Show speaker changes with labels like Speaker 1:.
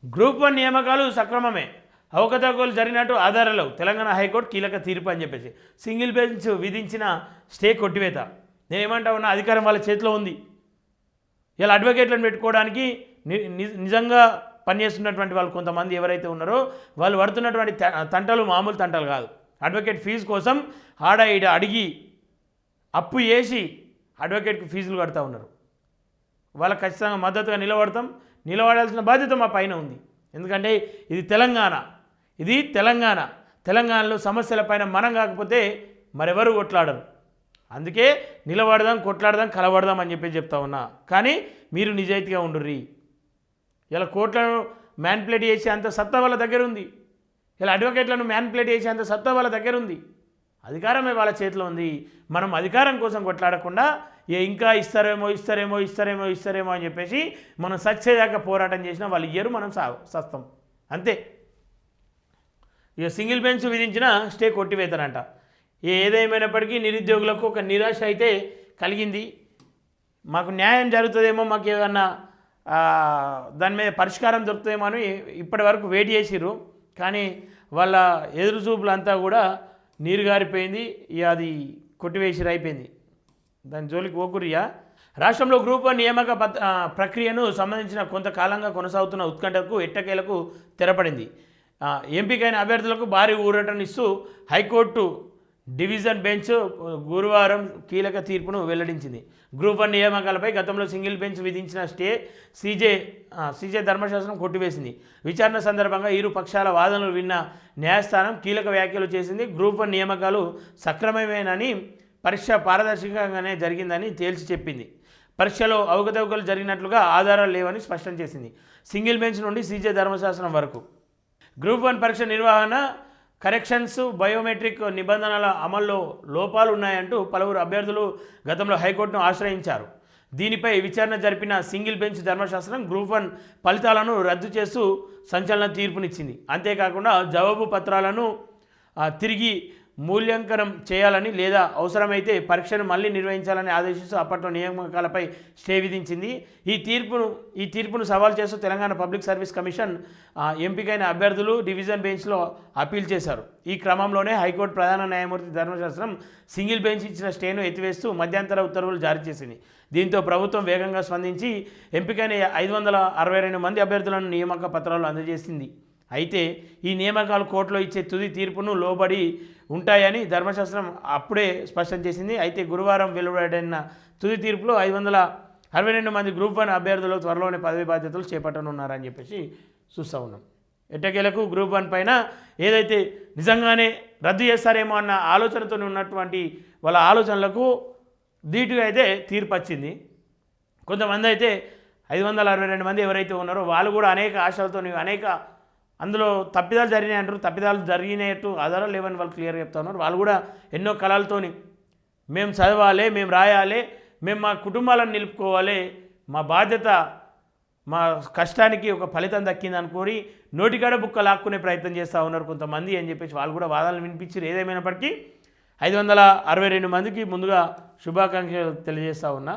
Speaker 1: Group 1 నియామకాలు సక్రమమే, అవకతవకలు జరిగినట్టు ఆధారాలు, తెలంగాణ హైకోర్టు కీలక తీర్పు అని చెప్పేసి సింగిల్ బెంచ్ విధించిన స్టే కొట్టివేత. నేను ఏమంటా ఉన్నా, అధికారం వాళ్ళ చేతిలో ఉంది. ఇలా అడ్వకేట్లను పెట్టుకోవడానికి నిజంగా పనిచేస్తున్నటువంటి వాళ్ళు కొంతమంది ఎవరైతే ఉన్నారో వాళ్ళు పడుతున్నటువంటి తంటలు మామూలు తంటలు కాదు. అడ్వకేట్ ఫీజు కోసం ఆడ ఈడ అడిగి అప్పు చేసి అడ్వకేట్కి ఫీజులు కడుతూ ఉన్నారు. వాళ్ళకి ఖచ్చితంగా మద్దతుగా నిలబడాల్సిన బాధ్యత మా పైన ఉంది. ఎందుకంటే ఇది తెలంగాణ. తెలంగాణలో సమస్యలపైన మనం కాకపోతే మరెవరు కొట్లాడరు. అందుకే నిలబడదాం, కొట్లాడదాం, కలబడదాం అని చెప్పి చెప్తా ఉన్నా. కానీ మీరు నిజాయితీగా ఉండుర్రి. ఇలా కోర్టులను మ్యానిపులేట్ చేసే అంత సత్తా వాళ్ళ దగ్గర ఉంది. ఇలా అడ్వకేట్లను మ్యానిపులేట్ చేసే అంత సత్తా వాళ్ళ దగ్గర ఉంది. అధికారమే వాళ్ళ చేతిలో ఉంది. మనం అధికారం కోసం కొట్లాడకుండా ఇంకా ఇస్తారేమో అని చెప్పేసి మనం సచ్చేదాకా పోరాటం చేసినా వాళ్ళు ఇయ్యరు, మనం సస్తాం అంతే. ఇక సింగిల్ బెంచ్ విధించిన స్టే కొట్టివేతనంట. ఏదేమైనప్పటికీ నిరుద్యోగులకు ఒక నిరాశ అయితే కలిగింది. మాకు న్యాయం జరుగుతుందేమో, మాకు ఏదన్నా దాని మీద పరిష్కారం దొరుకుతుందేమో అని ఇప్పటి వరకు వెయిట్ చేసిర్రు. కానీ వాళ్ళ ఎదురు చూపులంతా కూడా నీరు గారిపోయింది. ఇక అది కొట్టివేసిరు, అయిపోయింది. దాని జోలికి ఓకురియా. రాష్ట్రంలో గ్రూప్ 1 నియామక ప్రక్రియను సంబంధించిన కొంతకాలంగా కొనసాగుతున్న ఉత్కంఠకు ఎట్టకేలకు తెరపడింది. ఎంపికైన అభ్యర్థులకు భారీ ఊరటనిస్తూ హైకోర్టు డివిజన్ బెంచ్ గురువారం కీలక తీర్పును వెల్లడించింది. గ్రూప్ 1 నియామకాలపై గతంలో సింగిల్ బెంచ్ విధించిన స్టే సీజే ధర్మశాస్త్రం కొట్టివేసింది. విచారణ సందర్భంగా ఇరు పక్షాల వాదనలు విన్న న్యాయస్థానం కీలక వ్యాఖ్యలు చేసింది. గ్రూప్ 1 నియామకాలు సక్రమమేనని, పరీక్ష పారదర్శకంగానే జరిగిందని తేల్చి చెప్పింది. పరీక్షలో అవకతవకలు జరిగినట్లుగా ఆధారాలు లేవని స్పష్టం చేసింది. సింగిల్ బెంచ్ నుండి సీజే ధర్మశాస్త్రం వరకు గ్రూప్ 1 పరీక్ష నిర్వహణ, కరెక్షన్స్, బయోమెట్రిక్ నిబంధనల అమల్లో లోపాలు ఉన్నాయంటూ పలువురు అభ్యర్థులు గతంలో హైకోర్టును ఆశ్రయించారు. దీనిపై విచారణ జరిపిన సింగిల్ బెంచ్ ధర్మశాస్త్రం గ్రూప్ 1 ఫలితాలను రద్దు చేస్తూ సంచలన తీర్పునిచ్చింది. అంతేకాకుండా జవాబు పత్రాలను తిరిగి మూల్యాంకనం చేయాలని లేదా అవసరమైతే పరీక్షను మళ్ళీ నిర్వహించాలని ఆదేశిస్తూ అప్పట్లో నియామకాలపై స్టే విధించింది. ఈ తీర్పును సవాల్ చేస్తూ తెలంగాణ పబ్లిక్ సర్వీస్ కమిషన్ ఎంపికైన అభ్యర్థులు డివిజన్ బెంచ్లో అప్పీల్ చేశారు. ఈ క్రమంలోనే హైకోర్టు ప్రధాన న్యాయమూర్తి ధర్మశాస్త్రం సింగిల్ బెంచ్ ఇచ్చిన స్టేను ఎత్తివేస్తూ మధ్యంతర ఉత్తర్వులు జారీ చేసింది. దీంతో ప్రభుత్వం వేగంగా స్పందించి ఎంపికైన 562 మంది అభ్యర్థులను నియామక పత్రాలు అందజేసింది. అయితే ఈ నియామకాలు కోర్టులో ఇచ్చే తుది తీర్పును లోబడి ఉంటాయని ధర్మశాస్త్రం అప్పుడే స్పష్టం చేసింది. అయితే గురువారం వెలువడిన తుది తీర్పులో 562 మంది గ్రూప్ 1 అభ్యర్థులు త్వరలోనే పదవి బాధ్యతలు చేపట్టనున్నారని చెప్పేసి చూస్తూ ఉన్నాం. ఎట్టకేలకు గ్రూప్ 1 పైన ఏదైతే నిజంగానే రద్దు చేస్తారేమో అన్న ఆలోచనతో ఉన్నటువంటి వాళ్ళ ఆలోచనలకు ధీటుగా అయితే తీర్పు వచ్చింది. కొంతమంది అయితే 562 మంది ఎవరైతే ఉన్నారో వాళ్ళు కూడా అనేక ఆశలతో అందులో తప్పిదాలు జరిగినాయి అంటారు. తప్పిదాలు జరిగినట్టు ఆధారాలు లేవని వాళ్ళు క్లియర్గా చెప్తా ఉన్నారు. వాళ్ళు కూడా ఎన్నో కళలతోని మేము చదవాలి, మేము రాయాలి, మేము మా కుటుంబాలను నిలుపుకోవాలి, మా బాధ్యత, మా కష్టానికి ఒక ఫలితం దక్కింది అనుకోని నోటికాడ బుక్క లాక్కునే ప్రయత్నం చేస్తూ ఉన్నారు కొంతమంది అని చెప్పేసి వాళ్ళు కూడా వాదనలు వినిపించారు. ఏదేమైనప్పటికీ 562 మందికి ముందుగా శుభాకాంక్షలు తెలియజేస్తూ ఉన్నా.